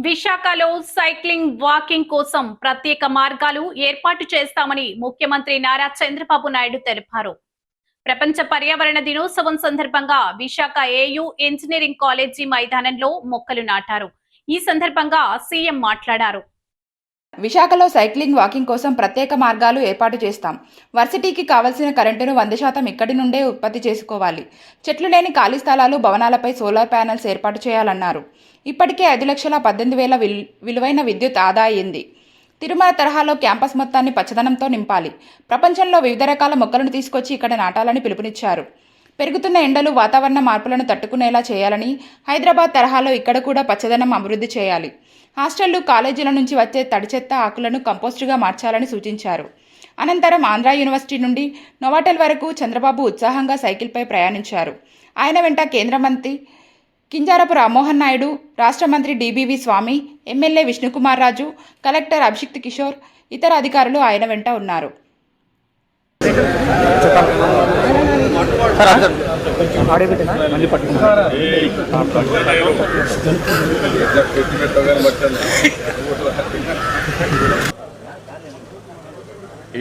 విశాఖలో cycling walking కోసం ప్రత్యేక మార్గాలు ఏర్పాటు చేస్తామని ముఖ్యమంత్రి నారా చంద్రబాబు నాయుడు తెలిపారు. ప్రపంచ పర్యావరణ దినోత్సవం సందర్భంగా విశాఖ ఏయూ ఇంజనీరింగ్ కాలేజీ మైదానంలో మొక్కలు నాటారు. ఈ సందర్భంగా సీఎం మాట్లాడారు. విశాఖలో సైక్లింగ్ వాకింగ్ కోసం ప్రత్యేక మార్గాలు ఏర్పాటు చేస్తాం. వర్సిటీకి కావలసిన కరెంటును 100% ఇక్కడి నుండే ఉత్పత్తి చేసుకోవాలి. చెట్లు లేని ఖాళీ స్థలాలు, భవనాలపై సోలార్ ప్యానెల్స్ ఏర్పాటు చేయాలన్నారు. ఇప్పటికే 5,18,000 విలువైన విద్యుత్ ఆదా అయింది. తిరుమల తరహాలో క్యాంపస్ మొత్తాన్ని పచ్చదనంతో నింపాలి. ప్రపంచంలో వివిధ రకాల మొక్కలను తీసుకొచ్చి ఇక్కడ నాటాలని పిలుపునిచ్చారు. పెరుగుతున్న ఎండలు, వాతావరణ మార్పులను తట్టుకునేలా చేయాలని, హైదరాబాద్ తరహాలో ఇక్కడ కూడా పచ్చదనం అభివృద్ధి చేయాలి. హాస్టళ్లు, కాలేజీల నుంచి వచ్చే తడి చెత్త ఆకులను కంపోస్టుగా మార్చాలని సూచించారు. అనంతరం ఆంధ్ర యూనివర్సిటీ నుండి నోవాటెల్ వరకు చంద్రబాబు ఉత్సాహంగా సైకిల్పై ప్రయాణించారు. ఆయన వెంట కేంద్ర మంత్రి కింజారపు రామ్మోహన్ నాయుడు, రాష్ట్ర మంత్రి డిబివి స్వామి, ఎమ్మెల్యే విష్ణుకుమార్ రాజు, కలెక్టర్ అభిషిక్త్ కిషోర్, ఇతర అధికారులు ఆయన వెంట ఉన్నారు.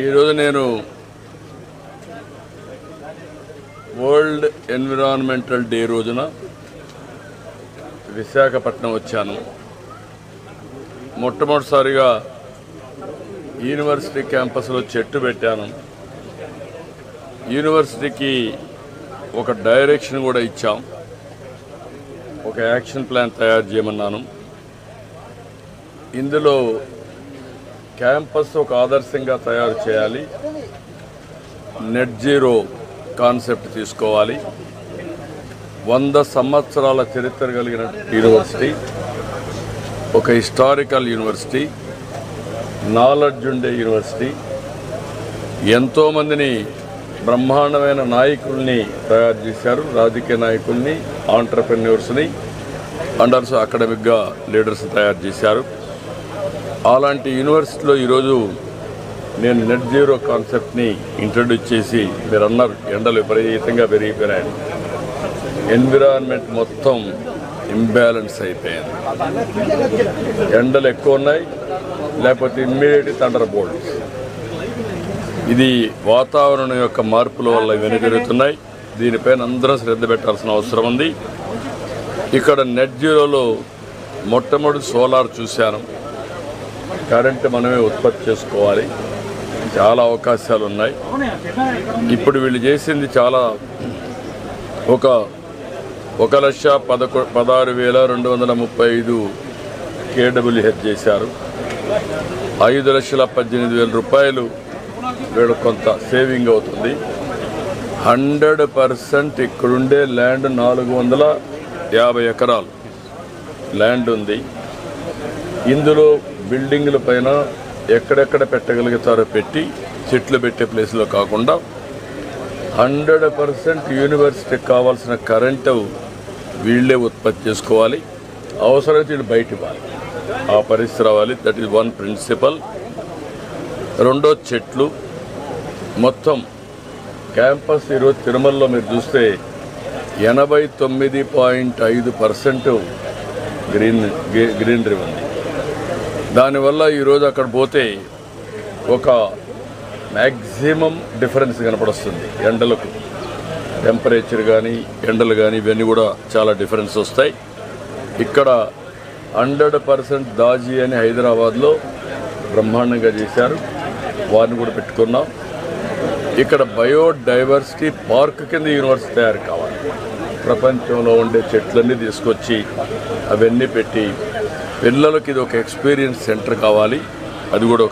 ఈరోజు నేను వరల్డ్ ఎన్విరాన్మెంటల్ డే రోజున విశాఖపట్నం వచ్చాను. మొట్టమొదటిసారిగా యూనివర్సిటీ క్యాంపస్లో చెట్టు పెట్టాను. యూనివర్సిటీకి ఒక డైరెక్షన్ కూడా ఇచ్చాం. ఒక యాక్షన్ ప్లాన్ తయారు చేయమన్నాను. ఇందులో క్యాంపస్ ఒక ఆదర్శంగా తయారు చేయాలి. నెట్ జీరో కాన్సెప్ట్ తీసుకోవాలి. 100 సంవత్సరాల చరిత్ర కలిగిన యూనివర్సిటీ, ఒక హిస్టారికల్ యూనివర్సిటీ, నాలెడ్జ్ ఉండే యూనివర్సిటీ, ఎంతోమందిని బ్రహ్మాండమైన నాయకుల్ని తయారు చేశారు. రాజకీయ నాయకుల్ని, ఆంటర్ప్రెన్యూర్స్ని, అండర్స్ అకాడమిక్గా లీడర్స్ తయారు చేశారు. అలాంటి యూనివర్సిటీలో ఈరోజు నేను నెట్ జీరో కాన్సెప్ట్ని ఇంట్రడ్యూస్ చేసి, మీరు అన్నారు ఎండలు విపరీతంగా పెరిగిపోయినాయి, ఎన్విరాన్మెంట్ మొత్తం ఇంబ్యాలెన్స్ అయిపోయింది. ఎండలు ఎక్కువ ఉన్నాయి, లేకపోతే ఇమ్మీడియట్ థండర్ బోల్ట్స్. ఇది వాతావరణం యొక్క మార్పుల వల్ల ఇవన్నీ జరుగుతున్నాయి. దీనిపైన అందరం శ్రద్ధ పెట్టాల్సిన అవసరం ఉంది. ఇక్కడ నెట్ జీరోలో మొట్టమొదటి సోలార్ చూశాను. కరెంటు మనమే ఉత్పత్తి చేసుకోవాలి. చాలా అవకాశాలు ఉన్నాయి. ఇప్పుడు వీళ్ళు చేసింది చాలా, ఒక 1,16,235 KWH చేశారు. 5,18,000 రూపాయలు వీళ్ళు కొంత సేవింగ్ అవుతుంది. 100% ఇక్కడుండే ల్యాండ్ 450 ఎకరాలు ల్యాండ్ ఉంది. ఇందులో బిల్డింగుల పైన ఎక్కడెక్కడ పెట్టగలుగుతారో పెట్టి, చెట్లు పెట్టే ప్లేస్లో కాకుండా 100% యూనివర్సిటీకి కావాల్సిన కరెంటు వీళ్ళే ఉత్పత్తి చేసుకోవాలి. అవసరమైతే వీళ్ళు బయట ఇవ్వాలి, ఆ పరిస్థితి రావాలి. That is one principle. రెండో, చెట్లు మొత్తం క్యాంపస్ ఈరోజు తిరుమలలో మీరు చూస్తే 89.5% గ్రీనరీ ఉంది. దానివల్ల ఈరోజు అక్కడ పోతే ఒక మ్యాక్సిమం డిఫరెన్స్ కనపడుస్తుంది. ఎండలకు టెంపరేచర్ కానీ, ఎండలు కానీ, ఇవన్నీ కూడా చాలా డిఫరెన్స్ వస్తాయి. ఇక్కడ 100% దాజీ అని హైదరాబాద్లో బ్రహ్మాండంగా చేశారు. వారిని కూడా పెట్టుకున్నాం. ఇక్కడ బయోడైవర్సిటీ పార్క్ కింద యూనివర్సిటీ తయారు కావాలి. ప్రపంచంలో ఉండే చెట్లన్నీ తీసుకొచ్చి అవన్నీ పెట్టి పిల్లలకి ఇది ఒక ఎక్స్పీరియన్స్ సెంటర్ కావాలి. అది కూడా